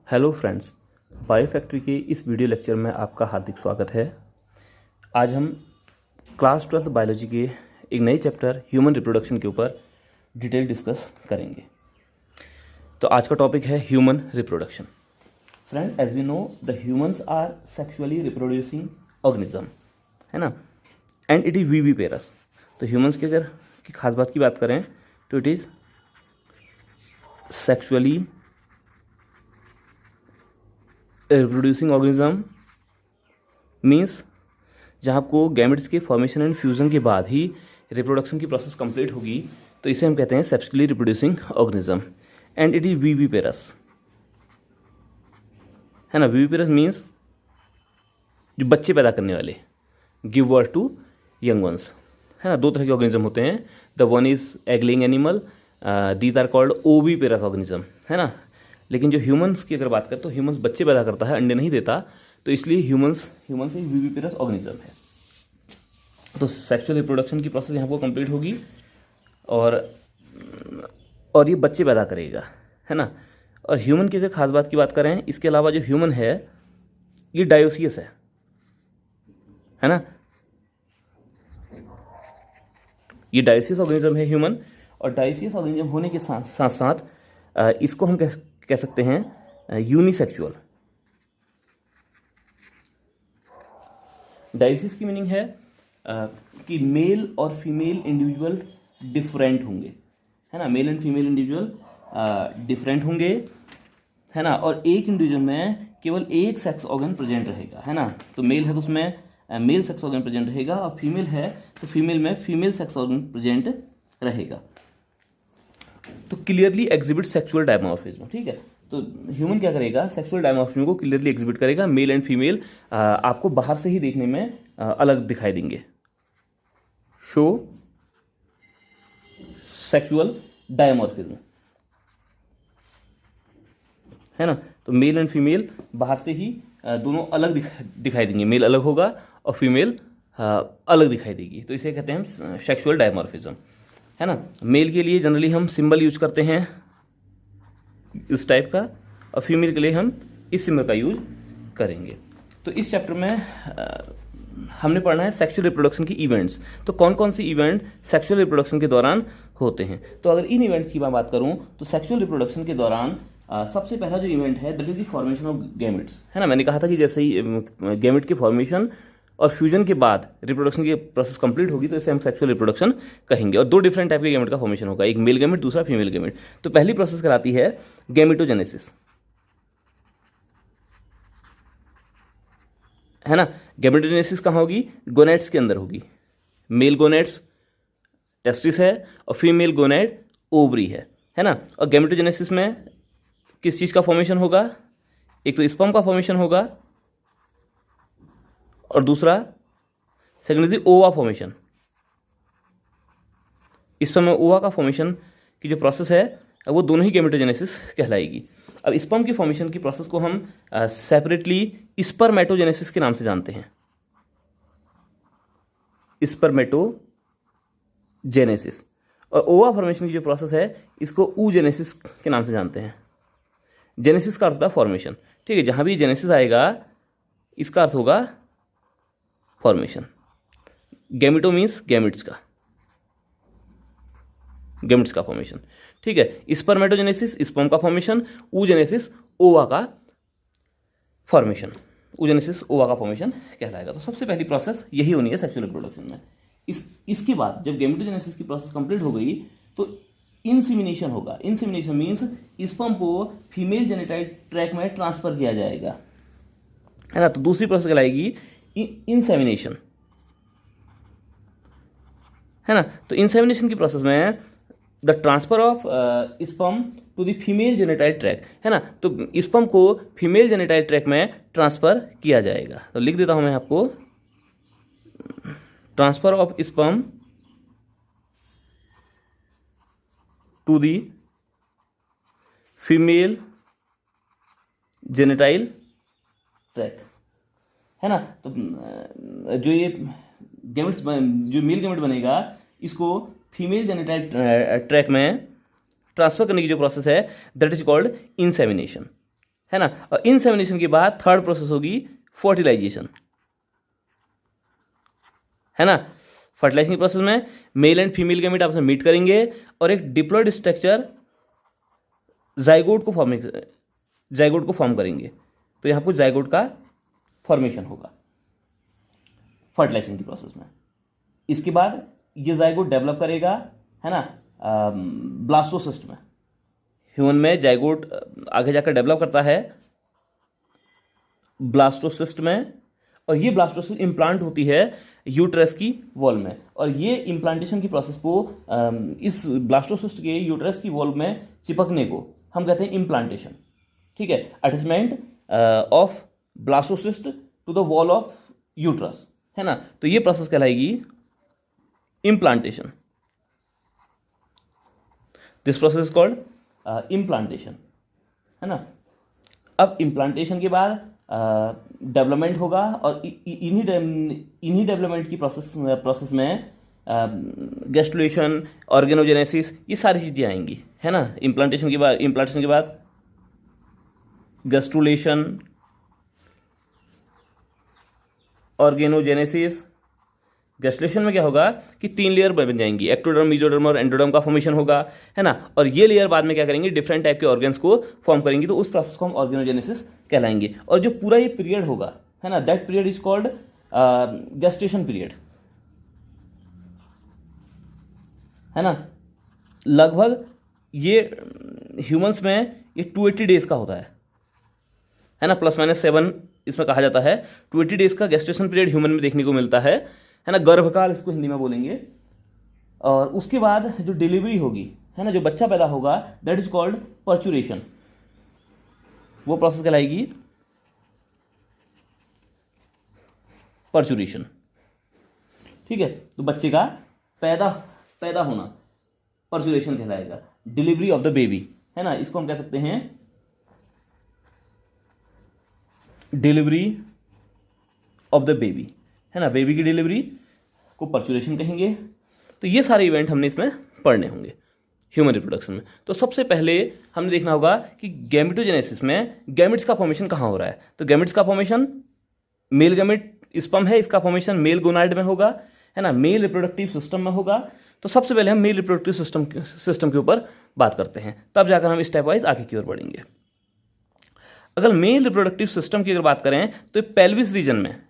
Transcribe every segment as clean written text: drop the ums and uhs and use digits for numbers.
Hello friends, bio factory के इस video lecture में आपका हार्दिक स्वागत है। आज हम क्लास 12 बायोलॉजी के एक नए चैप्टर ह्यूमन रिप्रोडक्शन के ऊपर डिटेल डिस्कस करेंगे। तो आज का टॉपिक है human reproduction. Friend, as we know the humans are sexually reproducing organism, है ना, एंड इट इज़ विविपेरस। तो ह्यूमंस की अगर की खास बात की बात करें तो it is sexually reproducing organism means जहाँ आपको गैमेट्स के फॉर्मेशन एंड फ्यूजन के बाद ही रिप्रोडक्शन की प्रोसेस कंप्लीट होगी, तो इसे हम कहते हैं sexually reproducing organism and it is viviparous, है ना। विविपेरस मीन्स जो बच्चे पैदा करने वाले, give birth to young ones, है ना। दो तरह के ऑर्गेनिज्म होते हैं, the one is egg laying animal, these are called oviparous organism, है ना। लेकिन जो ह्यूमंस की अगर बात करें तो ह्यूमंस बच्चे पैदा करता है, अंडे नहीं देता, तो इसलिए ह्यूमंस एक विविपेरस ऑर्गेनिज्म है। तो सेक्सुअल रिप्रोडक्शन की प्रोसेस यहाँ पर कंप्लीट होगी और ये बच्चे पैदा करेगा, है ना। और ह्यूमन की अगर खास बात की बात करें, इसके अलावा जो ह्यूमन है ये डायोसियस है ना। ये डायोसियस ऑर्गेनिज्म है ह्यूमन, और डायोसियस ऑर्गेनिज्म होने के साथ साथ इसको हम कह सकते हैं यूनिसेक्सुअल। डायोसिस की मीनिंग है कि मेल और फीमेल इंडिविजुअल डिफरेंट होंगे, है ना। Male and female individual different होंगे, है ना। और एक इंडिविजुअल में केवल एक सेक्स ऑर्गन प्रेजेंट रहेगा, है ना। तो मेल है तो उसमें मेल सेक्स ऑर्गन प्रेजेंट रहेगा, और फीमेल है तो फीमेल में फीमेल सेक्स ऑर्गन प्रेजेंट रहेगा। तो क्लियरली एग्जिबिट सेक्सुअल डायमॉर्फिज्म, ठीक है। तो ह्यूमन क्या करेगा, सेक्सुअल डायमॉर्फिज्म को क्लियरली एग्जिबिट करेगा। मेल एंड फीमेल आपको बाहर से ही देखने में अलग दिखाई देंगे। शो सेक्सुअल डायमॉर्फिज्म, है ना। तो मेल एंड फीमेल बाहर से ही दोनों अलग दिखाई देंगे। मेल अलग होगा और फीमेल अलग दिखाई देगी, तो इसे कहते हैं सेक्सुअल डायमॉर्फिज्म, है ना। मेल के लिए जनरली हम सिंबल यूज करते हैं इस टाइप का, और फीमेल के लिए हम इस सिंबल का यूज करेंगे। तो इस चैप्टर में हमने पढ़ना है सेक्सुअल रिप्रोडक्शन की इवेंट्स। तो कौन कौन सी इवेंट सेक्सुअल रिप्रोडक्शन के दौरान होते हैं। तो अगर इन इवेंट्स की मैं बात करूं तो सेक्सुअल रिप्रोडक्शन के दौरान सबसे पहला जो इवेंट है that is the formation of gametes, है ना। मैंने कहा था कि जैसे ही गैमेट के फॉर्मेशन और फ्यूजन के बाद रिप्रोडक्शन की प्रोसेस कंप्लीट होगी तो इसे हम सेक्सुअल रिप्रोडक्शन कहेंगे। और दो डिफरेंट टाइप के गैमेट का फॉर्मेशन होगा, एक मेल गैमेट, दूसरा फीमेल गैमेट। तो पहली प्रोसेस कहलाती है गैमेटोजेनेसिस, है ना। गैमेटोजेनेसिस कहाँ होगी, गोनेट्स के अंदर होगी। मेल गोनेट्स टेस्टिस है और फीमेल गोनेट ओवरी है ना। और गैमेटोजेनेसिस में किस चीज़ का फॉर्मेशन होगा, एक तो स्पर्म का फॉर्मेशन होगा, और दूसरा सेकेंड इज ओवा फॉर्मेशन। स्पर्म में ओवा का फॉर्मेशन की जो प्रोसेस है वो दोनों ही गैमेटोजेनेसिस कहलाएगी। अब स्पर्म की फॉर्मेशन की प्रोसेस को हम सेपरेटली स्पर्मेटोजेनेसिस के नाम से जानते हैं। स्पर्मेटोजेनेसिस। और ओवा फॉर्मेशन की जो प्रोसेस है इसको ऊजेनेसिस के नाम से जानते हैं। जेनेसिस का अर्थ होता है फॉर्मेशन, ठीक है। जहां भी जेनेसिस आएगा इसका अर्थ होगा फॉर्मेशन। गैमेटो मीन्स गैमेट्स का फॉर्मेशन, ठीक है। स्पर्मेटोजेनेसिस स्पर्म का फॉर्मेशन, ऊजेनेसिस ओवा का फॉर्मेशन, कहलाएगा। तो सबसे पहली प्रोसेस यही होनी है सेक्सुअल रिप्रोडक्शन में। इसके बाद जब गैमेटोजेनेसिस की प्रोसेस कंप्लीट हो गई तो इंसेमिनेशन होगा। इंसेमिनेशन मीन्स स्पर्म को फीमेल जेनिटल ट्रैक में ट्रांसफर किया जाएगा, है ना। तो दूसरी प्रोसेस कहलाएगी इंसेमिनेशन, है ना। तो इंसेमिनेशन की प्रोसेस में the transfer of sperm to the female genital tract, है ना। तो स्पर्म को फीमेल जेनिटल ट्रैक में ट्रांसफर किया जाएगा। तो लिख देता हूं मैं आपको, transfer of sperm to the female genital tract, है ना। तो जो ये गैमेट्स जो मेल गैमेट बनेगा इसको फीमेल जेनिटाइल ट्रैक में ट्रांसफर करने की जो प्रोसेस है दैट इज कॉल्ड इंसेमिनेशन, है ना। और इंसेमिनेशन के बाद थर्ड प्रोसेस होगी फर्टिलाइजेशन, है ना। फर्टिलाइजेशन प्रोसेस में मेल एंड फीमेल गैमेट आपस में मीट करेंगे और एक डिप्लॉयड स्ट्रक्चर जाइगोट को फॉर्म करेंगे। तो यहाँ पर जाइगोट का फॉर्मेशन होगा फर्टिलाइजेशन की प्रोसेस में। इसके बाद ये जाइगोट डेवलप करेगा, है ना, ब्लास्टोसिस्ट में। ह्यूमन में जाइगोट आगे जाकर डेवलप करता है ब्लास्टोसिस्ट में, और ये ब्लास्टोसिस्ट इम्प्लांट होती है यूट्रस की वॉल में। और ये इम्प्लांटेशन की प्रोसेस को इस ब्लास्टोसिस्ट के यूट्रस की वॉल में चिपकने को हम कहते हैं इम्प्लांटेशन, ठीक है। Attachment of blastocyst to the wall of uterus, है ना। तो ये प्रोसेस कहलाएगी implantation. This process is called implantation, है ना। अब इम्प्लांटेशन के बाद डेवलपमेंट होगा और इन्हीं डेवलपमेंट की प्रोसेस में गैस्ट्रुलेशन, ऑर्गेनोजेनेसिस, ये सारी चीज़ें आएंगी, है ना। इम्प्लांटेशन के बाद गैस्ट्रुलेशन, ऑर्गेनोजेनेसिस। गैस्ट्रुलेशन में क्या होगा कि 3 लेयर बन जाएंगी, एक्टोडर्म, मेसोडर्म और एंडोडर्म का फॉर्मेशन होगा, है ना। और ये लेयर बाद में क्या करेंगे, डिफरेंट टाइप के ऑर्गन्स को फॉर्म करेंगी, तो उस प्रोसेस को हम ऑर्गेनोजेनेसिस कहलाएंगे। और जो पूरा ये पीरियड होगा, है ना, that period is called gestation period, है ना। लगभग ये ह्यूमंस में ये 280 डेज का होता है ना, +-7 इसमें कहा जाता है। 280 डेज का गेस्टेशन पीरियड ह्यूमन में देखने को मिलता है ना, गर्भकाल इसको हिंदी में बोलेंगे। और उसके बाद जो डिलीवरी होगी, है ना, जो बच्चा पैदा होगा, दैट इज कॉल्ड पर्चुरेशन। वो प्रोसेस कहलाएगी पर्चुरेशन, ठीक है। तो बच्चे का पैदा होना पर्चुरेशन कहलाएगा। डिलीवरी ऑफ द बेबी, है ना, इसको हम कह सकते हैं डिलीवरी ऑफ द बेबी, है ना। बेबी की डिलीवरी को पर्चुरेशन कहेंगे। तो ये सारे इवेंट हमने इसमें पढ़ने होंगे ह्यूमन रिप्रोडक्शन में। तो सबसे पहले हमने देखना होगा कि गैमेटोजेनेसिस में गैमेट्स का फॉर्मेशन कहाँ हो रहा है। तो गैमेट्स का फॉर्मेशन, मेल गैमेट स्पर्म है, इसका फॉर्मेशन मेल गोनाइड में होगा, है ना, मेल रिप्रोडक्टिव सिस्टम में होगा। तो सबसे पहले हम मेल रिप्रोडक्टिव सिस्टम के ऊपर बात करते हैं, तब जाकर हम स्टेप वाइज आगे की ओर बढ़ेंगे। अगर मेल रिप्रोडक्टिव सिस्टम की अगर बात करें तो पेल्विस रीजन में,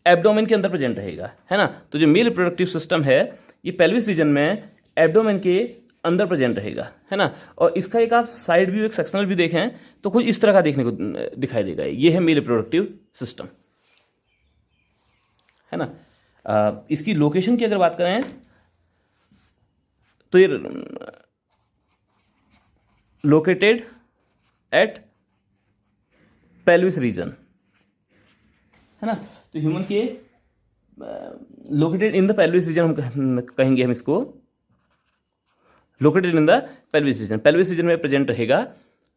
एब्डोमेन के अंदर प्रेजेंट रहेगा, है ना। तो जो मेल रिप्रोडक्टिव सिस्टम है ये पेल्विस रीजन में एब्डोमेन के अंदर प्रेजेंट रहेगा, है ना। और इसका एक आप साइड व्यू, एक सेक्शनल व्यू देखें तो कुछ इस तरह का देखने को दिखाई देगा। ये है मेल रिप्रोडक्टिव सिस्टम, है ना। इसकी लोकेशन की अगर बात करें तो ये लोकेटेड एट पेल्विस रीजन, है ना। तो ह्यूमन के located in the pelvis region हम कहेंगे, हम इसको located in the pelvis region. Pelvis region में प्रेजेंट रहेगा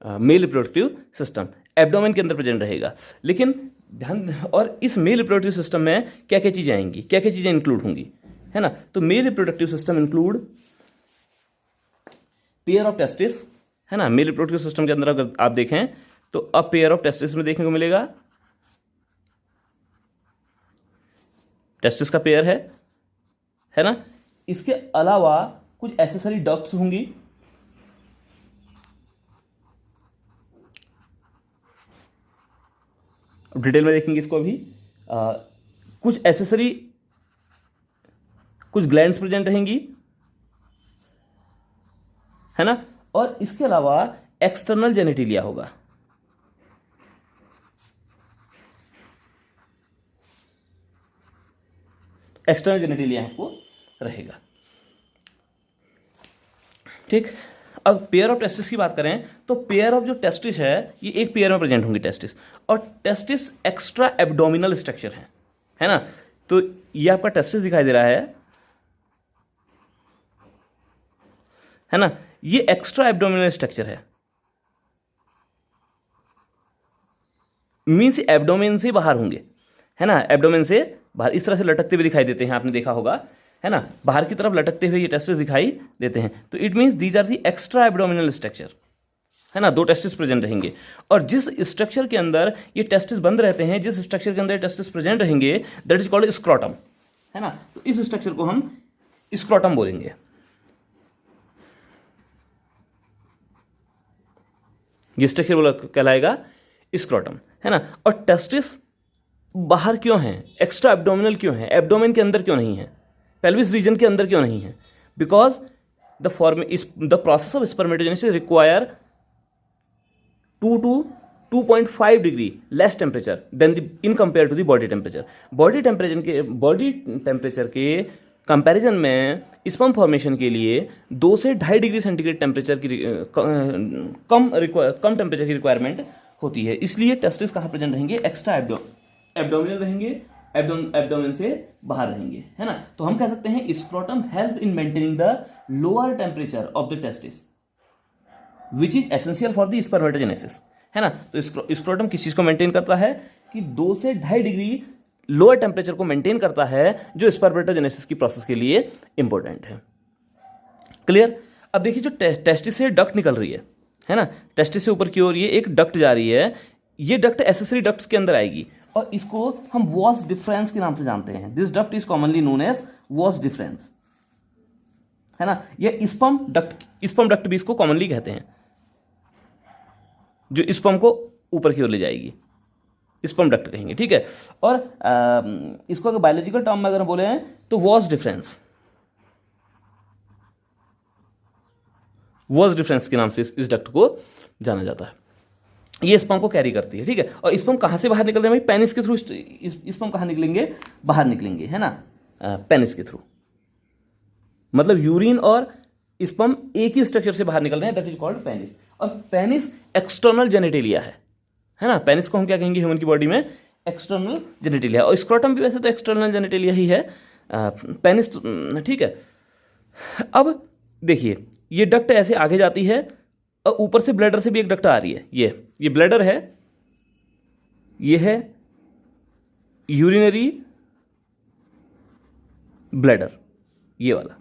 मेल रिप्रोडक्टिव सिस्टम, एब्डोमेन के अंदर प्रेजेंट रहेगा। लेकिन ध्यान, और इस मेल रिप्रोडक्टिव सिस्टम में क्या क्या चीज़ें आएंगी, क्या क्या चीज़ें इंक्लूड होंगी, है ना। तो male reproductive system include pair of testis, है ना। मेल रिप्रोडक्टिव सिस्टम के अंदर अगर आप देखें तो अब पेयर ऑफ टेस्टिस में देखने को मिलेगा, टेस्टिस का पेयर है ना। इसके अलावा कुछ एसेसरी डक्ट्स होंगी, डिटेल में देखेंगे इसको अभी। कुछ एसेसरी, कुछ ग्लैंड्स प्रेजेंट रहेंगी, है ना। और इसके अलावा एक्सटर्नल जेनेटिलिया होगा, एक्सटर्नल जेनेटिलिया आपको रहेगा, ठीक। अब पेयर ऑफ टेस्टिस की बात करें तो पेयर ऑफ जो टेस्टिस है ये एक पेयर में प्रेजेंट होंगी टेस्टिस, और टेस्टिस एक्स्ट्रा एब्डोमिनल स्ट्रक्चर है ना। तो ये आपका टेस्टिस दिखाई दे रहा है ना। ये extra abdominal structure means abdomen से बाहर होंगे, है ना। एब्डोमेन से बाहर इस तरह से लटकते हुए दिखाई देते हैं, आपने देखा होगा, है ना। बाहर की तरफ लटकते हुए ये टेस्टिस दिखाई देते हैं। तो it means these are the extra abdominal structure, है ना, 2 टेस्टिस प्रेजेंट रहेंगे। और जिस स्ट्रक्चर के अंदर ये टेस्टिस बंद रहते हैं, जिस स्ट्रक्चर के अंदर टेस्टिस प्रेजेंट रहेंगे, दैट इज कॉल्ड स्क्रोटम, है ना। तो इस स्ट्रक्चर को हम स्क्रोटम बोलेंगे। ये स्ट्रक्चर बोला कहलाएगा स्क्रोटम, है ना। और टेस्टिस बाहर क्यों है, एक्स्ट्रा एब्डोमिनल क्यों है, एब्डोमेन के अंदर क्यों नहीं है, पेल्विस रीजन के अंदर क्यों नहीं है? Because the process of spermatogenesis require 2 to 2.5 degree less temperature than in compare to the body temperature. Body temperature के कंपैरिजन में स्पर्म फॉर्मेशन के लिए 2 से 2.5 डिग्री सेंटीग्रेड टेम्परेचर की कम टेम्परेचर की रिक्वायरमेंट होती है। इसलिए टेस्टिस कहाँ प्रेजेंट रहेंगे, एक्स्ट्रा एब्डोमिनल रहेंगे, एब्डोमेन से बाहर रहेंगे, है ना। तो हम कह सकते हैं scrotum help in maintaining the lower temperature of the testis which is essential for the spermatogenesis, है ना। तो स्क्रोटम किस चीज को मेंटेन करता है कि 2 से 2.5 डिग्री लोअर टेम्परेचर को मेंटेन करता है, जो स्पर्मेटोजेनेसिस की प्रोसेस के लिए इंपॉर्टेंट है। क्लियर। अब देखिए जो टेस्टिस से डक्ट निकल रही है ना, टेस्टिस से ऊपर की ओर ये एक डक्ट जा रही है, ये डक्ट एसेसरी डक्ट्स के अंदर आएगी और इसको हम वॉस डिफरेंस के नाम से जानते हैं। This duct is commonly known as vas deferens, है ना। ये स्पर्म डक्ट भी इसको कॉमनली कहते हैं, जो स्पर्म को ऊपर की ओर ले जाएगी, स्पर्म डक्ट कहेंगे, ठीक है। और इसको अगर बायोलॉजिकल टर्म में अगर बोले हैं तो वॉस डिफरेंस के नाम से इस डक्ट को जाना जाता है। ये स्पर्म को कैरी करती है, ठीक है। और स्पर्म कहाँ से बाहर निकल रहे हैं भाई, पेनिस के थ्रू स्पर्म कहाँ निकलेंगे, बाहर निकलेंगे, है ना, पेनिस के थ्रू। मतलब यूरिन और स्पर्म एक ही स्ट्रक्चर से बाहर निकल रहे हैं, दैट इज कॉल्ड पेनिस। और पेनिस एक्सटर्नल जेनेटेलिया है ना। पेनिस को हम क्या कहेंगे ह्यूमन की बॉडी में, एक्सटर्नल जेनेटेलिया। और स्क्रोटम भी वैसे तो एक्सटर्नल जेनेटेलिया ही है, पेनिस, ठीक है। अब देखिए ये डक्ट ऐसे आगे जाती है और ऊपर से ब्लैडर से भी एक डक्ट आ रही है, ये ब्लैडर है, ये है यूरिनरी ब्लैडर, ये वाला,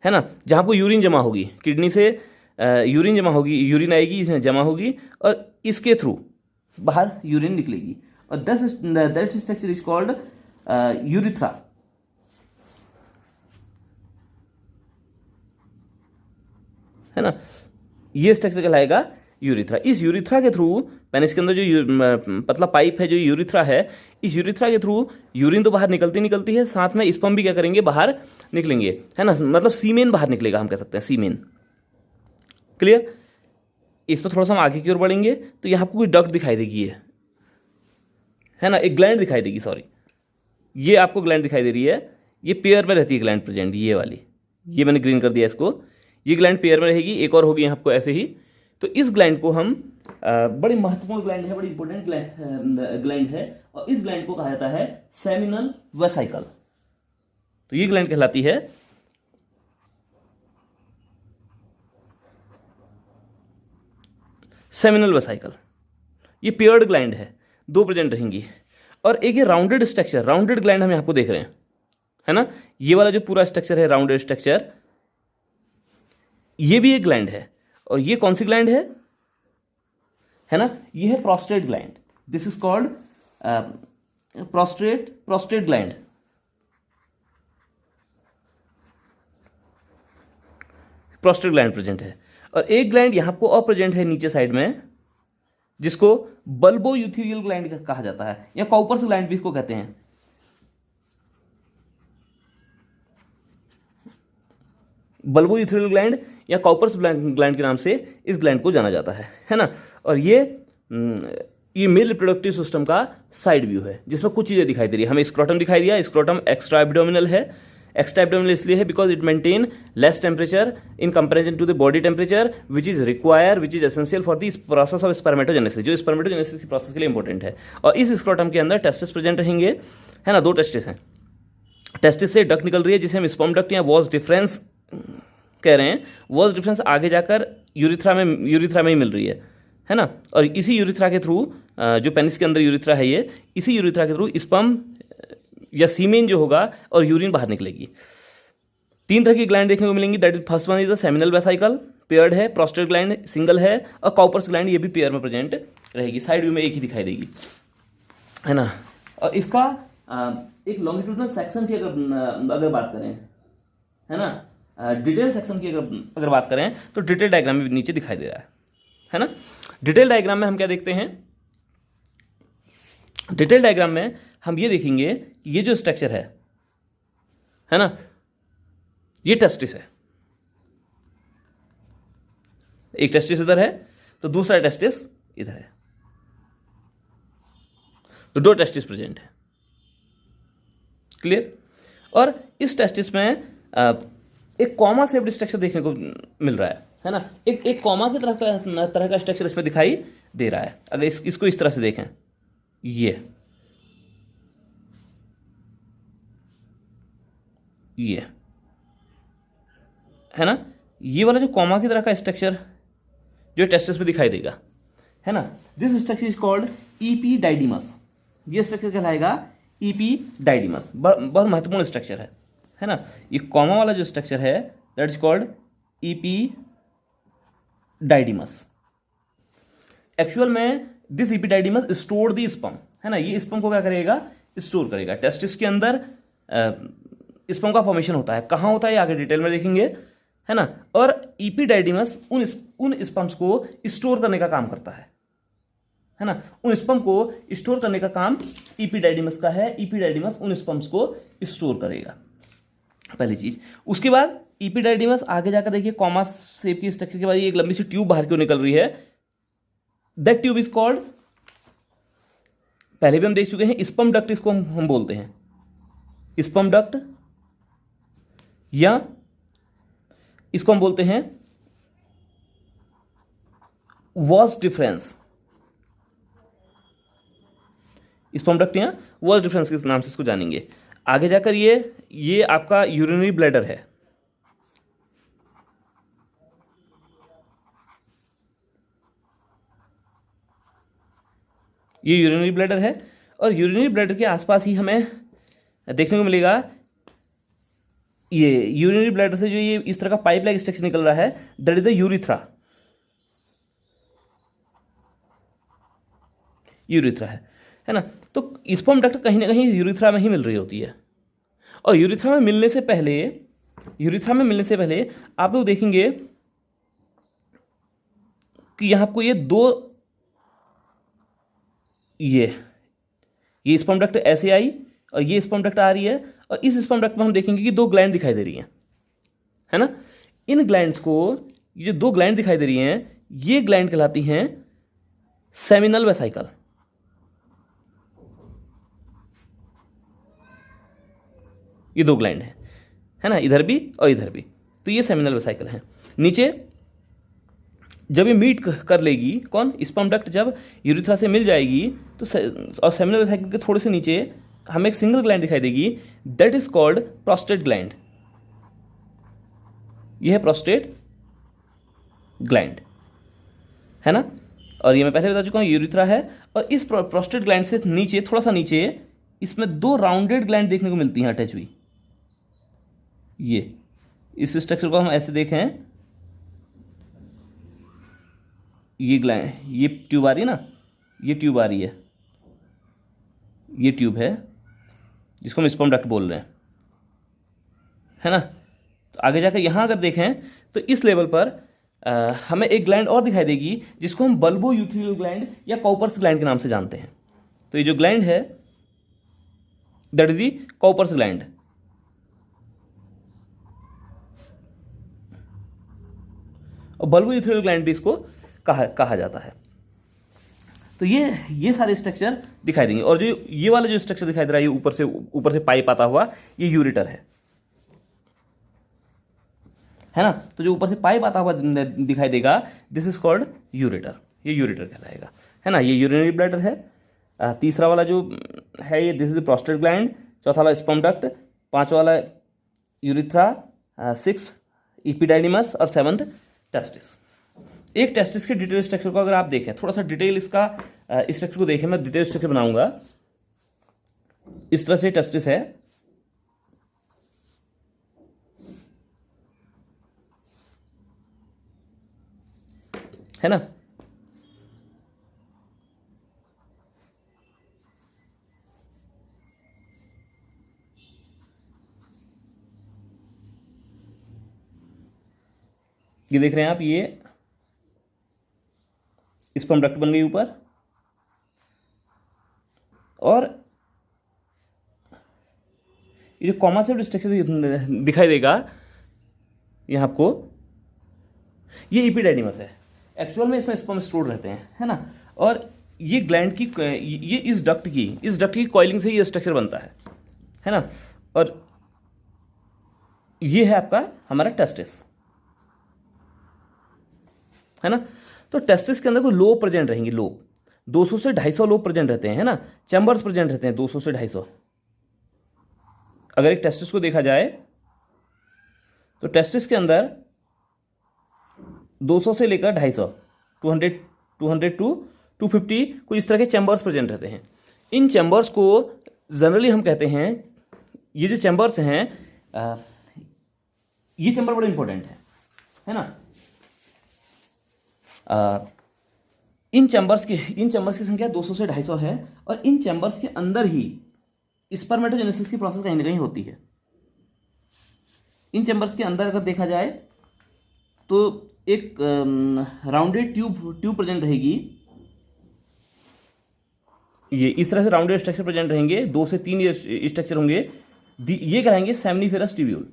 है ना, जहाँ को यूरिन जमा होगी, किडनी से यूरिन जमा होगी, यूरिन आएगी, इसमें जमा होगी और इसके थ्रू बाहर यूरिन निकलेगी। और that structure is called urethra, है ना। ये स्ट्रक्चर कहलाएगा यूरिथ्रा। इस यूरिथ्रा के थ्रू पेनिस के अंदर जो पतला पाइप है, जो यूरिथ्रा है, इस यूरिथ्रा के थ्रू यूरिन तो बाहर निकलती है, साथ में स्पर्म भी क्या करेंगे, बाहर निकलेंगे, है ना। मतलब सीमेन बाहर निकलेगा, हम कह सकते हैं सीमेन। क्लियर। इस पर थोड़ा सा हम आगे की ओर बढ़ेंगे तो यहाँ आपको कोई डक्ट दिखाई देगी, है ना, एक ग्लैंड दिखाई देगी, सॉरी, ये आपको ग्लैंड दिखाई दे रही है, ये पेयर में रहती है ग्लैंड प्रेजेंट, ये वाली, ये मैंने ग्रीन कर दिया इसको, ये ग्लैंड पेयर में रहेगी, एक और होगी आपको ऐसे ही। तो इस ग्लैंड को हम बड़ी महत्वपूर्ण ग्लैंड है, बड़ी इंपॉर्टेंट ग्लैंड है, और इस ग्लैंड को कहा जाता है सेमिनल वेसाइकल। तो ये ग्लैंड कहलाती है सेमिनल वेसाइकल। ये पेयर्ड ग्लैंड है, 2 प्रेजेंट रहेंगी। और एक ये राउंडेड स्ट्रक्चर, राउंडेड ग्लैंड हम यहाँ को देख रहे हैं, है ना। ये वाला जो पूरा स्ट्रक्चर है, राउंडेड स्ट्रक्चर, ये भी एक ग्लैंड है। और ये कौन सी ग्लैंड है ना, ये है prostate gland. This is called prostate gland. Prostate gland present है। और एक ग्लैंड यहां को अप्रेजेंट है नीचे साइड में, जिसको बल्बो यूथेरियल ग्लैंड कहा जाता है, या काउपर्स ग्लैंड भी इसको कहते हैं। बल्बो यूथेरियल ग्लैंड या काउपर्स ग्लैंड के नाम से इस ग्लैंड को जाना जाता है ना। और ये मेल रिप्रोडक्टिव सिस्टम का साइड व्यू है, जिसमें कुछ चीजें दिखाई दे रही है। हमें स्क्रोटम दिखाई दिया, स्क्रोटम एक्स्ट्रा एब्डोमिनल है। एक्स्ट्रा एब्डोमिनल इसलिए है because it maintain less temperature in comparison to the body temperature which is essential for the process of spermatogenesis, जो स्पर्मेटोजेनेसिस की प्रोसेस के लिए इंपॉर्टेंट है। और इस स्क्रोटम के अंदर टेस्टिस प्रेजेंट रहेंगे, है ना, 2 टेस्टिस हैं। टेस्टिस से डक्ट निकल रही है, जिसे हम स्पर्म डक्ट या वॉस डिफरेंस कह रहे हैं। वॉस डिफरेंस आगे जाकर यूरिथ्रा में ही मिल रही है ना। और इसी यूरिथ्रा के थ्रू, जो पेनिस के अंदर यूरिथ्रा है, ये इसी यूरिथ्रा के थ्रू स्पर्म या सीमेन जो होगा और यूरिन बाहर निकलेगी। 3 तरह की ग्लैंड देखने को मिलेंगी, that is first one is the seminal vesicle, paired है, प्रोस्टेट ग्लैंड सिंगल है, और कॉपर्स ग्लैंड ये भी पेयर में प्रेजेंट रहेगी, साइड व्यू में एक ही दिखाई देगी, है ना। और इसका एक लॉन्गिट्यूडनल सेक्शन की अगर बात करें, है ना, डिटेल सेक्शन की अगर बात करें तो डिटेल डायग्राम में नीचे दिखाई दे रहा है ना। डिटेल डायग्राम में हम क्या देखते हैं, डिटेल डायग्राम में हम ये देखेंगे कि ये जो स्ट्रक्चर है ना, ये टेस्टिस है, एक टेस्टिस इधर है तो दूसरा टेस्टिस इधर है, तो दो टेस्टिस प्रेजेंट है, क्लियर। और इस टेस्टिस में एक कॉमा शेप्ड स्ट्रक्चर देखने को मिल रहा है ना, एक कॉमा की तरह का स्ट्रक्चर इसमें दिखाई दे रहा है। अगर इसको इस तरह से देखें, ये है ना, ये वाला जो कॉमा की तरह का स्ट्रक्चर जो टेस्टिस में दिखाई देगा, है ना, दिस स्ट्रक्चर इज कॉल्ड इपीडाइडिमस। ये स्ट्रक्चर कहलाएगा इपीडाइडिमस, बहुत महत्वपूर्ण स्ट्रक्चर है ना। ये कॉमा वाला जो स्ट्रक्चर है दैट इज कॉल्ड इपीडाइडिमस। एक्चुअल में दिस इपीडाइडिमस स्टोर द स्पर्म, है ना, ये स्पर्म को क्या करेगा, स्टोर करेगा। टेस्टिस के अंदर स्पर्म का फॉर्मेशन होता है, कहाँ होता है आगे डिटेल में देखेंगे, है ना। और इपीडाइडिमस उन स्पर्म्स को स्टोर करने का काम करता है ना, उन स्पर्म को स्टोर करने का काम इपीडाइडिमस का है। इपीडाइडिमस उन स्पर्म्स को स्टोर करेगा, पहली चीज। उसके बाद इपीडाइडिमस आगे जाकर देखिए, कॉमा शेप की स्ट्रक्चर के बाद एक लंबी सी ट्यूब बाहर क्यों निकल रही है, दैट ट्यूब इज कॉल्ड, पहले भी हम देख चुके हैं, स्पर्म डक्ट इसको हम बोलते हैं, स्पर्म डक्ट, या इसको हम बोलते हैं वॉस डिफरेंस, स्पर्म डक्ट या वॉस डिफरेंस के नाम से इसको जानेंगे। आगे जाकर ये आपका यूरिनरी ब्लैडर है, ये यूरिनरी ब्लैडर है, और यूरिनरी ब्लैडर के आसपास ही हमें देखने को मिलेगा ये यूरिनरी ब्लैडर से जो ये इस तरह का पाइप लाइक स्ट्रक्चर निकल रहा है, that is the urethra, urethra है ना। तो स्पर्म डक्ट कहीं ना कहीं यूरिथ्रा में ही मिल रही होती है, और यूरिथ्रा में मिलने से पहले आप लोग देखेंगे कि यहां आपको ये दो, ये स्पर्म डक्ट ऐसे आई और ये स्पर्म डक्ट आ रही है, और इस स्पर्म डक्ट में हम देखेंगे कि दो ग्लैंड दिखाई दे रही हैं, है ना। इन ग्लैंड्स को, ये जो दो ग्लैंड दिखाई दे रही हैं, ये ग्लैंड कहलाती हैं सेमिनल वेसाइकल। ये दो ग्लैंड है ना, इधर भी और इधर भी, तो ये सेमिनल वेसाइकल है। नीचे जब ये मीट कर लेगी, कौन, स्पर्म डक्ट जब यूरिथ्रा से मिल जाएगी तो और सेमिनल वेसाइकल के थोड़े से नीचे हमें एक सिंगल ग्लैंड दिखाई देगी, that is called prostate gland. यह है प्रोस्टेट ग्लैंड, है ना। और ये मैं पहले बता चुका हूं, यूरिथ्रा है, और इस प्रोस्टेट ग्लैंड से नीचे, थोड़ा सा नीचे, इसमें दो राउंडेड ग्लैंड देखने को मिलती हैं अटैच हुई। ये इस स्ट्रक्चर को हम ऐसे देखें, ये ग्लैंड, ये ट्यूब आ रही है ना, ये ट्यूब आ रही है, ये ट्यूब है जिसको हम स्पर्म डक्ट बोल रहे हैं, है ना। तो आगे जाकर यहां अगर देखें तो इस लेवल पर हमें एक ग्लैंड और दिखाई देगी जिसको हम बल्बो यूथ्रियल ग्लैंड या कॉपर्स ग्लैंड के नाम से जानते हैं। तो ये जो ग्लैंड है that is the Cowper's gland, और बल्बो यूथ्रियल ग्लैंड भी इसको कहा जाता है। तो ये सारे स्ट्रक्चर दिखाई देंगे, और जो ये वाला जो स्ट्रक्चर दिखाई दे रहा है, ये ऊपर से पाइप आता हुआ, ये यूरेटर है ना। तो जो ऊपर से पाइप आता हुआ दिखाई देगा, दिस इज कॉल्ड यूरेटर, ये यूरेटर कहलाएगा, है ना। ये यूरिनरी ब्लैडर है। तीसरा वाला जो है ये, this is the prostate gland. चौथा वाला स्पर्म डक्ट, पांचवा वाला यूरिथ्रा, 6 इपीडाइडिमस, और 7th टेस्टिस। एक टेस्टिस के डिटेल स्ट्रक्चर को अगर आप देखें, थोड़ा सा डिटेल इसका स्ट्रक्चर को देखें, मैं डिटेल स्ट्रक्चर बनाऊंगा। इस तरह से टेस्टिस है, है ना। ये देख रहे हैं आप, ये स्पर्म डक्ट बन गई ऊपर, और ये जो कॉमा शेप्ड स्ट्रक्चर दिखाई देगा यहाँ आपको, ये इपिडाइडिमस है। एक्चुअल में इसमें स्पर्म स्टोर रहते हैं, है ना। और ये ग्लैंड की, ये इस डक्ट की कॉइलिंग से ये स्ट्रक्चर बनता है ना। और ये है आपका हमारा टेस्टिस, है ना। तो टेस्टिस के अंदर कोई लोब प्रेजेंट रहेंगे, लोब 200 से 250 लोब प्रेजेंट रहते हैं, है ना। चैम्बर्स प्रेजेंट रहते हैं 200 से 250। अगर एक टेस्टिस को देखा जाए तो टेस्टिस के अंदर 200 से लेकर 250, 200 टू 250 कुछ इस तरह के चैम्बर्स प्रेजेंट रहते हैं। इन चैम्बर्स को जनरली हम कहते हैं, ये जो चैम्बर्स हैं, ये चैम्बर बड़े इंपॉर्टेंट है ना। इन चैम्बर्स की संख्या 200 से 250 है, और इन चैम्बर्स के अंदर ही स्पर्मेटोजेनेसिस की प्रोसेस कहीं ना कहीं होती है। इन चैम्बर्स के अंदर अगर देखा जाए तो एक राउंडेड ट्यूब प्रेजेंट रहेगी। ये इस तरह से राउंडेड स्ट्रक्चर प्रेजेंट रहेंगे, 2 से 3 ये स्ट्रक्चर होंगे। ये कहेंगे सेमनीफेरस ट्यूब्यूल।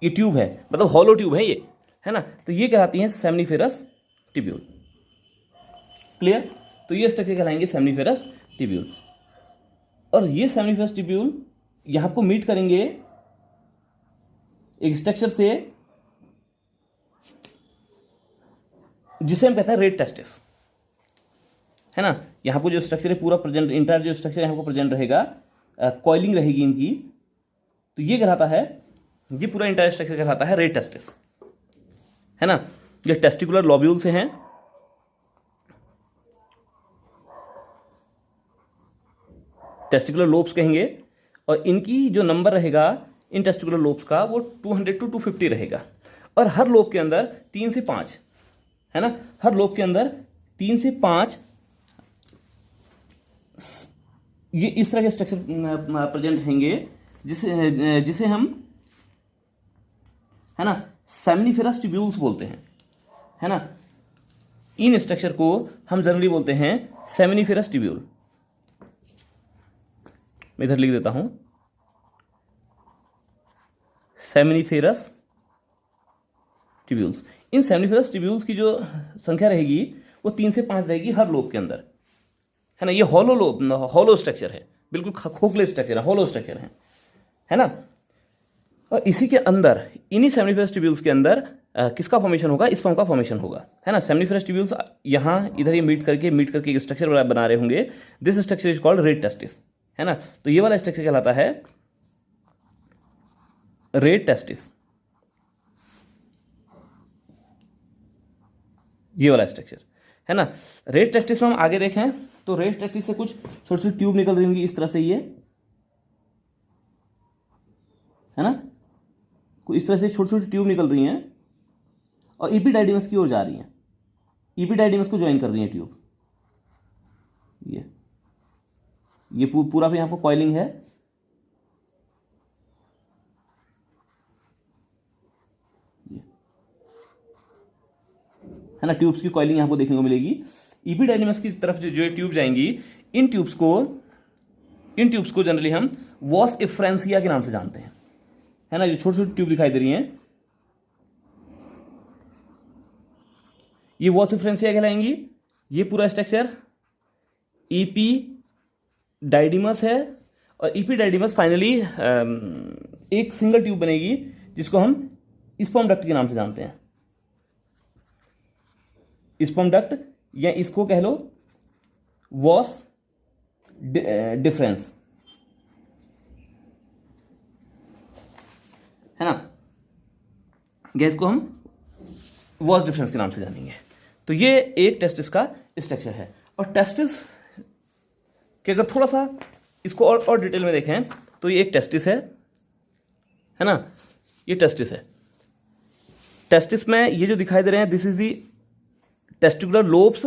ये ट्यूब है, मतलब हॉलो ट्यूब है ये, है ना। तो ये कहलाती हैं सेमनीफेरस ट्यूब्यूल। क्लियर। तो ये स्ट्रक्चर कहलाएंगे सेमनीफेरस ट्यूब्यूल। और ये सेमनीफेरस ट्यूब्यूल यहां आपको मीट करेंगे एक स्ट्रक्चर से जिसे हम कहते हैं रेड टेस्टिस, है ना। यहां पर जो स्ट्रक्चर है पूरा प्रेजेंट, इंटायर जो स्ट्रक्चर यहां पर प्रेजेंट रहेगा, कॉइलिंग रहेगी इनकी, तो ये कहलाता है, ये पूरा इंटायर स्ट्रक्चर कहलाता है रेड टेस्टिस, है ना। ये टेस्टिकुलर लॉब्यूल से हैं, टेस्टिकुलर लोब्स कहेंगे, और इनकी जो नंबर रहेगा इन टेस्टिकुलर लोब्स का वो 200 टू 250 रहेगा। और हर लोब के अंदर 3 से 5, है ना, हर लोब के अंदर 3 से 5 ये इस तरह के स्ट्रक्चर प्रेजेंट रहेंगे, जिसे हम, है ना, सेमनीफेरस ट्यूब्यूल्स बोलते हैं, है ना। इन स्ट्रक्चर को हम जनरली बोलते हैं सेमनीफेरस ट्यूब्यूल। मैं इधर लिख देता हूं, seminiferous tubules. In seminiferous tubules की जो संख्या रहेगी वो 3 से 5 रहेगी हर लोब के अंदर, है ना। ये हॉलो स्ट्रक्चर है, बिल्कुल खोखले स्ट्रक्चर है, हॉलो स्ट्रक्चर है ना। और इसी के अंदर, इन्हीं सेमनीफेरस ट्यूब्यूल्स के अंदर किसका फॉर्मेशन होगा, स्पर्म का फॉर्मेशन होगा, है ना। सेमनीफेरस ट्यूब्यूल्स यहाँ इधर ही मीट करके एक स्ट्रक्चर बना रहे होंगे। This structure is called red testis, है ना। तो ये वाला स्ट्रक्चर कहलाता है रेड टेस्टिस, ये वाला स्ट्रक्चर, है ना। रेड टेस्टिस में हम आगे देखें तो रेड टेस्टिस से कुछ छोटी छोटी ट्यूब निकल रही होंगी इस तरह से, ये, है ना, इस तरह से छोटी छोटी ट्यूब निकल रही हैं और इपिडाइडिमस की ओर जा रही हैं, इपिडाइडिमस को ज्वाइन कर रही हैं ट्यूब। ये पूरा भी यहां पर कॉइलिंग है, है ना। ट्यूब्स की कॉइलिंग यहां पर देखने को मिलेगी। इपिडाइडिमस की तरफ जो ट्यूब जाएंगी, इन ट्यूब्स को जनरली हम वॉस एफ्रेंसिया के नाम से जानते हैं, है ना। जो छोटी छोटी ट्यूब दिखाई दे रही हैं, ये वॉस एफ्रेंसिया कहलाएंगी। ये पूरा स्ट्रक्चर इपिडाइडिमस है, और इपिडाइडिमस फाइनली एक सिंगल ट्यूब बनेगी जिसको हम स्पर्म डक्ट के नाम से जानते हैं। स्पर्म डक्ट, या इसको कह लो वॉस डिफरेंस, है ना। गैस को हम वॉस डिफरेंस के नाम से जानेंगे। तो ये एक टेस्टिस का स्ट्रक्चर है। और टेस्टिस कि अगर थोड़ा सा इसको और डिटेल में देखें तो ये एक टेस्टिस है ना, ये टेस्टिस है। टेस्टिस में ये जो दिखाई दे रहे हैं, this is the testicular lobes,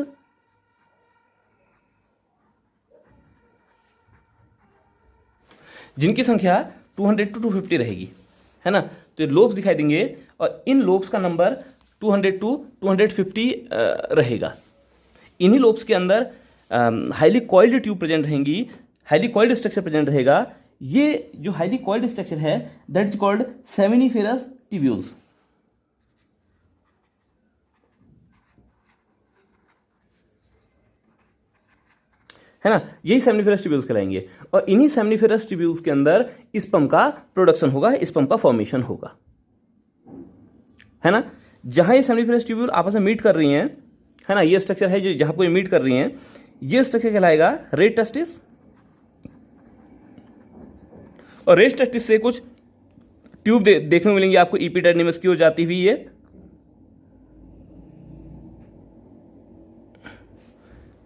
जिनकी संख्या 200 to 250 रहेगी, है ना। तो ये लोब्स दिखाई देंगे और इन लोब्स का नंबर 200 to 250 रहेगा। इन्हीं लोब्स के अंदर हाईली कॉइल्ड ट्यूब प्रेजेंट रहेंगी, हाईली कॉइल्ड स्ट्रक्चर प्रेजेंट रहेगा। ये जो हाईली कॉइल्ड स्ट्रक्चर है that is called seminiferous tubules, है ना। यही सेमिनिफेरस ट्यूब्यूल्स कहलाएंगे और इन्हीं सेमिनिफेरस ट्यूब्यूल्स के अंदर स्पर्म का प्रोडक्शन होगा, स्पर्म का फॉर्मेशन होगा, है ना। जहां ये सेमिनिफेरस ट्यूब्यूल आपस में मीट कर रही हैं, है ना, ये स्ट्रक्चर है जो जहां पर मीट कर रही हैं, ये स्ट्रक्चर कहलाएगा रेड टेस्टिस। और रेड टेस्टिस से कुछ ट्यूब देखने को मिलेंगी आपको इपिडेर्मिस की ओर जाती हुई, ये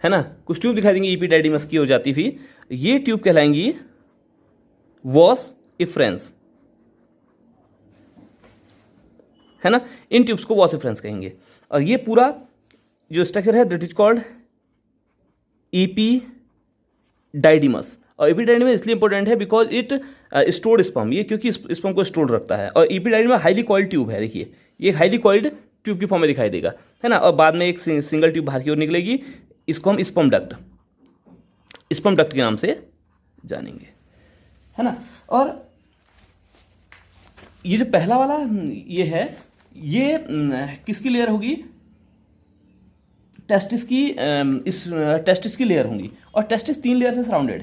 है ना, कुछ ट्यूब दिखाई देंगी इपिडेर्मिस की ओर जाती हुई। ये ट्यूब कहलाएंगी वॉस इफ्रेंस, है ना। इन ट्यूब्स को वॉस इफ्रेंस कहेंगे। और ये पूरा जो स्ट्रक्चर है दैट इज कॉल्ड इपिडाइडिमस। और इपिडाइडिमस इसलिए इंपॉर्टेंट है बिकॉज इट स्टोर्ड स्पर्म, ये क्योंकि स्पर्म को स्टोर रखता है। और इपिडाइडिमस हाईली कॉइल्ड ट्यूब है, देखिए ये हाईली कॉइल्ड ट्यूब की फॉर्म में दिखाई देगा, है ना। और बाद में एक सिंगल ट्यूब बाहर की ओर निकलेगी, इसको हम स्पर्म डक्ट के नाम से जानेंगे, है ना। और ये जो पहला वाला ये है, ये किसकी लेयर होगी, टेस्टिस की, इस टेस्टिस की लेयर होंगी। और टेस्टिस 3 लेयर से सराउंडेड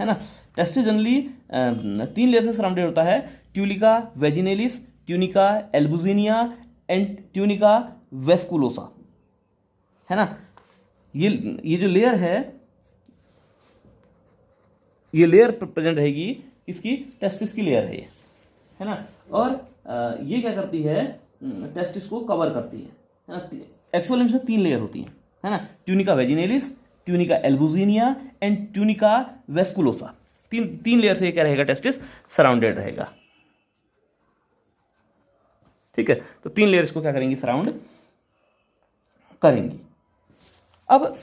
है ना। टेस्टिस जनरली 3 लेयर से सराउंडेड होता है, tunica vaginalis, tunica albuginea and tunica vasculosa, है ना। ये जो लेयर है, ये लेयर प्रेजेंट रहेगी, इसकी टेस्टिस की लेयर है ये, है ना। और ये क्या करती है, टेस्टिस को कवर करती है ना। एक्चुअली इनमें 3 लेयर होती हैं, है ना। Tunica vaginalis, tunica albuginea and tunica vasculosa, तीन लेयर से ये क्या रहेगा, टेस्टिस सराउंडेड रहेगा, ठीक है। तो 3 लेयर्स को क्या करेंगी, सराउंड करेंगी। अब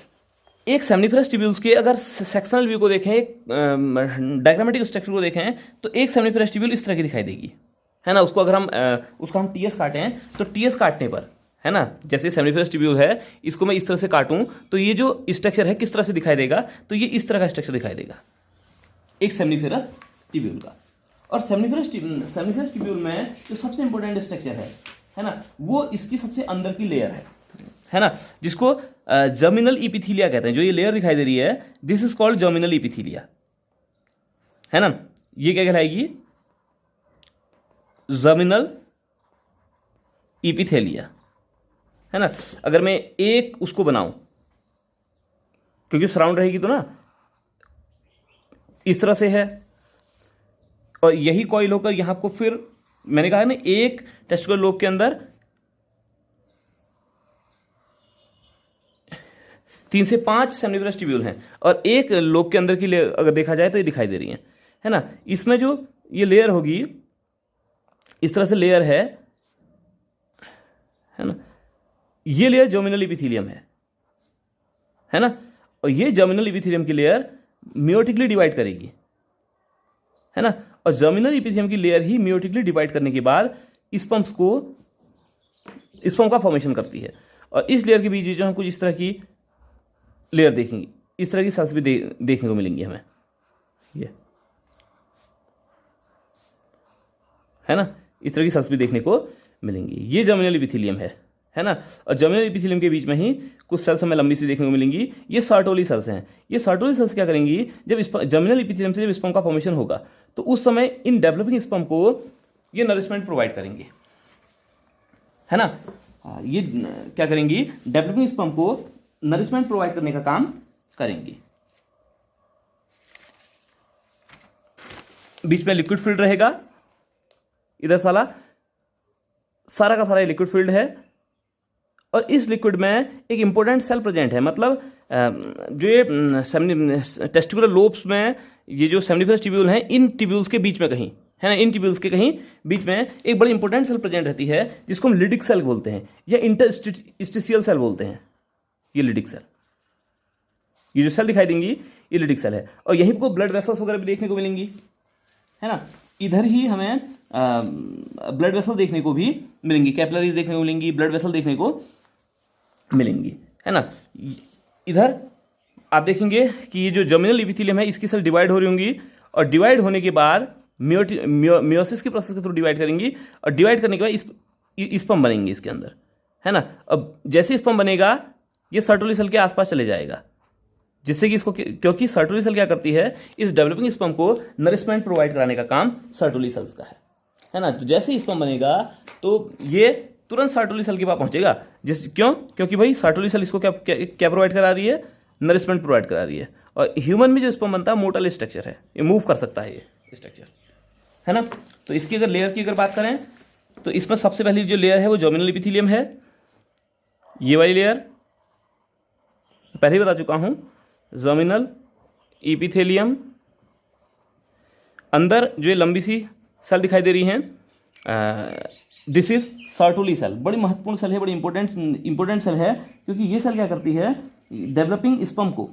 एक सेमिनिफेरस ट्यूब्यूल्स के अगर सेक्शनल व्यू को देखें, डायग्रामेटिक स्ट्रक्चर को देखें, तो एक सेमिनिफेरस ट्यूब्यूल इस तरह की दिखाई देगी, है ना। उसको अगर हम उसको हम टीएस काटें, तो टीएस काटने पर, है ना, जैसे सेमिनिफेरस ट्यूब्यूल है, इसको मैं इस तरह से काटूं तो ये जो स्ट्रक्चर है किस तरह से दिखाई देगा, तो ये इस तरह का स्ट्रक्चर दिखाई देगा एक सेमिनिफेरस ट्यूब्यूल का। और सेमिनिफेरस ट्यूब्यूल में जो सबसे इंपॉर्टेंट स्ट्रक्चर है ना, वो इसकी सबसे अंदर की लेयर है ना, जिसको जर्मिनल इपिथीलिया कहते हैं। जो ये लेयर दिखाई दे रही है, दिस इज कॉल्ड जर्मिनल इपिथीलिया, है ना। ये क्या कहलाएगी, जर्मिनल इपिथेलिया, है ना। अगर मैं एक उसको बनाऊं, क्योंकि सराउंड रहेगी तो ना इस तरह से है, और यही कॉइल होकर यहां आपको, फिर मैंने कहा है ना, एक टेस्टिकुलर लोब के अंदर 3 से 5 सेमिनिफेरस ट्यूब्यूल हैं, और एक लोब के अंदर की लेयर अगर देखा जाए तो ये दिखाई दे रही है ना। इसमें जो ये लेयर होगी, इस तरह से लेयर है ना, ये लेयर जर्मिनल इपिथीलियम है ना। और ये जर्मिनल इपिथीलियम की लेयर मियोटिकली डिवाइड करेगी, है ना। और जर्मिनल इपिथीलियम की लेयर ही मियोटिकली डिवाइड करने के बाद स्पर्म का फॉर्मेशन करती है। और इस लेयर के बीच जो हम कुछ इस तरह की लेयर देखेंगे, इस तरह की सेल्स भी देखने को मिलेंगी हमें, ये है ना, इस तरह की सेल्स भी देखने को मिलेंगी। ये जर्मिनल इपिथीलियम है ना। और जर्मिनल इपिथीलियम के बीच में ही कुछ सेल्स हमें लंबी सी देखने को मिलेंगी, ये सर्टोली सेल्स हैं। ये सर्टोली सेल्स क्या करेंगी, जब जर्मिनल इपिथीलियम से जब स्पर्म का फॉर्मेशन होगा, तो उस समय इन डेवलपिंग स्पर्म को ये नरिशमेंट प्रोवाइड करेंगे, है ना। ये क्या करेंगी, डेवलपिंग स्पर्म को नरिशमेंट प्रोवाइड करने का काम करेंगी। बीच में लिक्विड फील्ड रहेगा, इधर सारा का सारा लिक्विड फील्ड है। और इस लिक्विड में एक इंपॉर्टेंट सेल प्रेजेंट है, मतलब जो ये टेस्टिकुलर लोब्स में ये जो सेमिनिफेरस ट्यूब्यूल हैं, इन ट्यूब्यूल्स के बीच में कहीं है ना, इन ट्यूब्यूल्स के कहीं बीच में एक बड़ी इंपॉर्टेंट सेल प्रेजेंट रहती है जिसको हम लिडिक सेल बोलते हैं या इंटरस्टिशियल सेल बोलते हैं। ये लिडिक सेल, ये जो सेल दिखाई देंगी ये लिडिक सेल है। और यहीं को ब्लड वेसल्स वगैरह भी देखने को मिलेंगी, है ना। इधर ही हमें ब्लड वेसल देखने को भी मिलेंगी, कैपिलरीज देखने को मिलेंगी, ब्लड वेसल देखने को मिलेंगी, है ना। इधर आप देखेंगे कि ये जो जर्मिनल एपिथेलियम है इसकी सेल डिवाइड हो रही होंगी और डिवाइड होने के बाद मियोसिस के प्रोसेस के थ्रू डिवाइड करेंगी और डिवाइड करने के बाद स्पर्म बनेंगे इसके अंदर, है ना। अब जैसे स्पर्म बनेगा ये सर्टोली सेल के आसपास चले जाएगा, जिससे कि इसको, क्योंकि सर्टोली सेल क्या करती है, इस डेवलपिंग स्पर्म को नरिशमेंट प्रोवाइड कराने का काम सर्टोली सेल्स का है ना। तो जैसे ही स्पर्म बनेगा तो ये तुरंत सर्टोली सेल के पास पहुंचेगा, क्योंकि भाई सर्टोली सेल इसको क्या प्रोवाइड करा रही है, नरिशमेंट प्रोवाइड करा रही है। और ह्यूमन में जो स्पर्म बनता है मोटल स्ट्रक्चर है, ये मूव कर सकता है ये स्ट्रक्चर, है ना। तो इसकी अगर लेयर की अगर बात करें तो इसमें सबसे पहली जो लेयर है वो जर्मिनल एपिथेलियम है। ये वाली लेयर पहले ही बता चुका हूं, जर्मिनल एपिथेलियम। अंदर जो ये लंबी सी सेल दिखाई दे रही है, दिस इज सर्टोली सेल। बड़ी महत्वपूर्ण सेल है, बड़ी इंपॉर्टेंट सेल है, क्योंकि ये सेल क्या करती है, डेवलपिंग स्पर्म को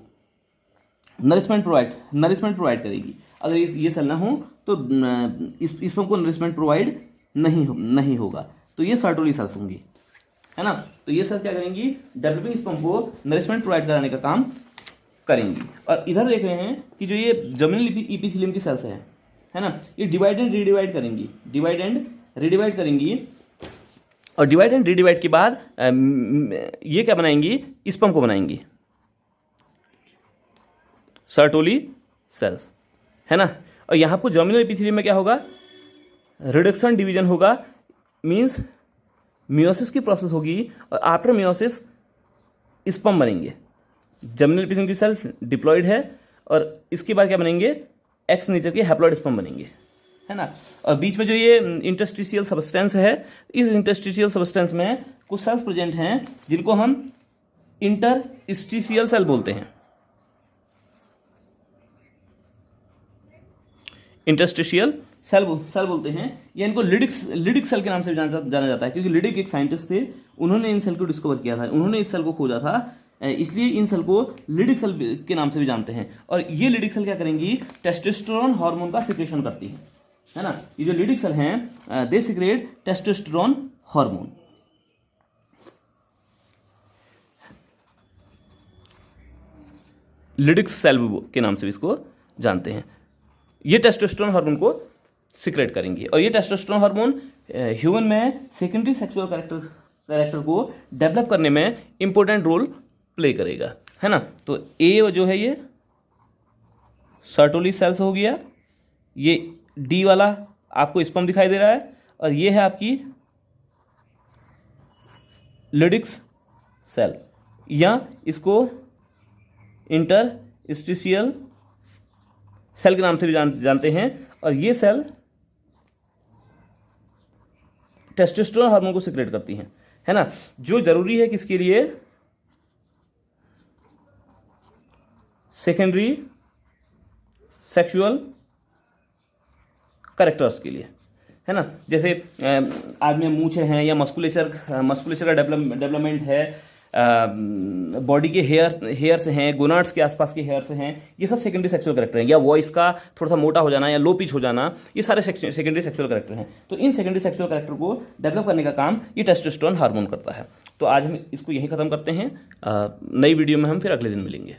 नरिशमेंट प्रोवाइड करेगी। अगर ये सेल ना हो तो स्पर्म को नरिशमेंट प्रोवाइड नहीं होगा। तो ये सर्टोली सेल्स होंगी, है ना। तो ये सेल्स क्या करेंगी, डेवलपिंग स्पर्म को नरिशमेंट प्रोवाइड कराने का काम करेंगी। और इधर देख रहे हैं कि जो ये जर्मिनल एपिथेलियम की सेल्स है ना, ये डिवाइड एंड रीडिवाइड करेंगी, और डिवाइड एंड रीडिवाइड के बाद ये क्या बनाएंगी, स्पर्म को बनाएंगी, सर्टोली सेल्स, है ना। और यहाँ पर जर्मिनल एपिथेलियम में क्या होगा, रिडक्शन डिवीजन होगा, मींस मियोसिस की प्रोसेस होगी और आफ्टर मियोसिस स्पर्म बनेंगे। जर्मिनल एपिथेलियम की सेल डिप्लॉयड है और इसके बाद क्या बनेंगे, एक्स नेचर के हैप्लॉइड स्पर्म बनेंगे, है ना। और बीच में जो ये इंटरस्टिशियल सब्सटेंस है, इस इंटरस्टिशियल सब्सटेंस में कुछ सेल्स प्रेजेंट हैं जिनको हम इंटरस्टिशियल सेल बोलते हैं। इंटरस्टिशियल सेल बोलते हैं, या इनको लिडिक सेल के नाम से जाना जाता है, क्योंकि लिडिक एक साइंटिस्ट थे, उन्होंने इन सेल को डिस्कवर किया था, उन्होंने इस सेल को खोजा था, इसलिए इन सेल को लिडिक सेल के नाम से भी जानते हैं। और ये लिडिक सेल क्या करेंगी, टेस्टोस्टेरोन हार्मोन का सिक्रेशन करती है ना। ये जो लिडिक सेल हैं they secrete testosterone hormone. Leydig cell के नाम से भी इसको जानते हैं। ये टेस्टोस्टेरोन हार्मोन को सिक्रेट करेंगी और ये टेस्टोस्टेरोन हार्मोन ह्यूमन में सेकेंडरी सेक्सुअल कैरेक्टर को डेवलप करने में इंपॉर्टेंट रोल प्ले करेगा, है ना। तो ए जो है ये सर्टोली सेल्स हो गया, ये डी वाला आपको स्पर्म दिखाई दे रहा है, और ये है आपकी लिडिक्स सेल, या इसको इंटरस्टिशियल सेल के नाम से भी जानते हैं। और ये सेल टेस्टोस्टेरोन हार्मोन को सिक्रेट करती हैं, है ना, जो जरूरी है किसके लिए, सेकेंडरी सेक्सुअल कैरेक्टर्स के लिए, है ना। जैसे आदमी में मूछें हैं, या मस्कुलेचर का डेवलपमेंट है, बॉडी के हेयर्स हैं, गोनाड्स के आसपास के हेयर्स हैं, ये सब सेकेंडरी सेक्सुअल कैरेक्टर हैं। या वॉइस का थोड़ा सा मोटा हो जाना या लो पिच हो जाना, ये सारे सेकेंडरी सेक्सुअल कैरेक्टर हैं। तो इन सेकेंडरी सेक्सुअल कैरेक्टर को डेवलप करने का काम ये टेस्टोस्टेरोन हार्मोन करता है। तो आज हम इसको यहीं ख़त्म करते हैं, नई वीडियो में हम फिर अगले दिन मिलेंगे।